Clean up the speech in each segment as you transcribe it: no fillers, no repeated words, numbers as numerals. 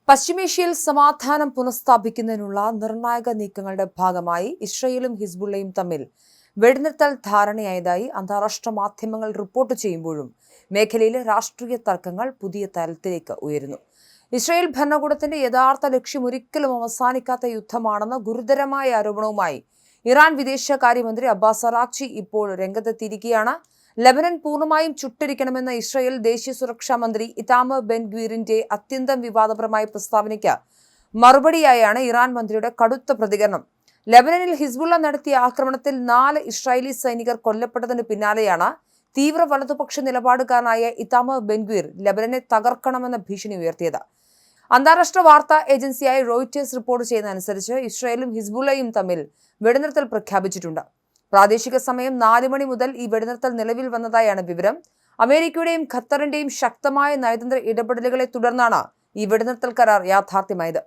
പശ്ചിമേഷ്യയിൽ സമാധാനം പുനഃസ്ഥാപിക്കുന്നതിനുള്ള നിർണായക നീക്കങ്ങളുടെ ഭാഗമായി ഇസ്രയേലും ഹിസ്ബുള്ളയും തമ്മിൽ വെടിനിർത്തൽ ധാരണയായതായി അന്താരാഷ്ട്ര മാധ്യമങ്ങൾ റിപ്പോർട്ട് ചെയ്യുമ്പോഴും മേഖലയിലെ രാഷ്ട്രീയ തർക്കങ്ങൾ പുതിയ തലത്തിലേക്ക് ഉയരുന്നു. ഇസ്രയേൽ ഭരണകൂടത്തിന്റെ യഥാർത്ഥ ലക്ഷ്യം ഒരിക്കലും അവസാനിക്കാത്ത യുദ്ധമാണെന്ന ഗുരുതരമായ ആരോപണവുമായി ഇറാൻ വിദേശകാര്യമന്ത്രി അബ്ബാസ് അറാഖ്ചി ഇപ്പോൾ രംഗത്തെത്തിയിരിക്കുകയാണ്. ലെബനൻ പൂർണ്ണമായും ചുട്ടരിക്കണമെന്ന ഇസ്രായേൽ ദേശീയ സുരക്ഷാ മന്ത്രി ഇതാമർ ബെൻ ഗ്വീറിന്റെ അത്യന്തം വിവാദപരമായ പ്രസ്താവനയ്ക്ക് മറുപടിയായാണ് ഇറാൻ മന്ത്രിയുടെ കടുത്ത പ്രതികരണം. ലെബനനിൽ ഹിസ്ബുള്ള നടത്തിയ ആക്രമണത്തിൽ 4 ഇസ്രായേലി സൈനികർ കൊല്ലപ്പെട്ടതിന് പിന്നാലെയാണ് തീവ്ര വലതുപക്ഷ നിലപാടുകാരനായ ഇതാമർ ബെൻ ഗ്വീർ ലെബനനെ തകർക്കണമെന്ന ഭീഷണി ഉയർത്തിയത്. അന്താരാഷ്ട്ര വാർത്താ ഏജൻസിയായ റോയിറ്റേഴ്സ് റിപ്പോർട്ട് ചെയ്യുന്നതനുസരിച്ച് ഇസ്രായേലും ഹിസ്ബുള്ളയും തമ്മിൽ വെടിനിർത്തൽ പ്രഖ്യാപിച്ചിട്ടുണ്ട്. പ്രാദേശിക സമയം 4 മണി മുതൽ ഈ വെടിനിർത്തൽ നിലവിൽ വന്നതായാണ് വിവരം. അമേരിക്കയുടെയും ഖത്തറിന്റെയും ശക്തമായ നയതന്ത്ര ഇടപെടലുകളെ തുടർന്നാണ് ഈ വെടിനിർത്തൽ കരാർ യാഥാർത്ഥ്യമായത്.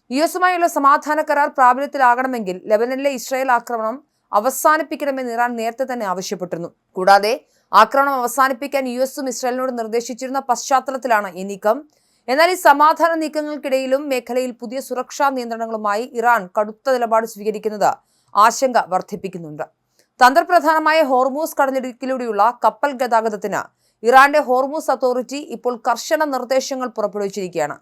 യുഎസുമായുള്ള സമാധാന കരാർ പ്രാബല്യത്തിലാകണമെങ്കിൽ ലെബനനിലെ ഇസ്രായേൽ ആക്രമണം അവസാനിപ്പിക്കണമെന്ന് ഇറാൻ നേരത്തെ തന്നെ ആവശ്യപ്പെട്ടിരുന്നു. കൂടാതെ ആക്രമണം അവസാനിപ്പിക്കാൻ യുഎസും ഇസ്രായേലിനോട് നിർദ്ദേശിച്ചിരുന്ന പശ്ചാത്തലത്തിലാണ് ഈ നീക്കം. എന്നാൽ ഈ സമാധാന നീക്കങ്ങൾക്കിടയിലും മേഖലയിൽ പുതിയ സുരക്ഷാ നിയന്ത്രണങ്ങളുമായി ഇറാൻ കടുത്ത നിലപാട് സ്വീകരിക്കുന്നത് ആശങ്ക വർദ്ധിപ്പിക്കുന്നുണ്ട്. തന്ത്രപ്രധാനമായ ഹോർമൂസ് കടലിടുക്കിലൂടെയുള്ള കപ്പൽ ഗതാഗതത്തിന് ഇറാന്റെ ഹോർമൂസ് അതോറിറ്റി ഇപ്പോൾ കർശന നിർദ്ദേശങ്ങൾ പുറപ്പെടുവിച്ചിരിക്കുകയാണ്.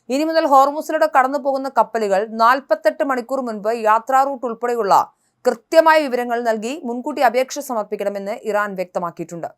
ഇനി മുതൽ ഹോർമൂസിലൂടെ കടന്നു പോകുന്ന കപ്പലുകൾ 48 മണിക്കൂർ മുൻപ് യാത്രാ റൂട്ട് ഉൾപ്പെടെയുള്ള കൃത്യമായ വിവരങ്ങൾ നൽകി മുൻകൂട്ടി അപേക്ഷ സമർപ്പിക്കണമെന്ന് ഇറാൻ വ്യക്തമാക്കിയിട്ടുണ്ട്.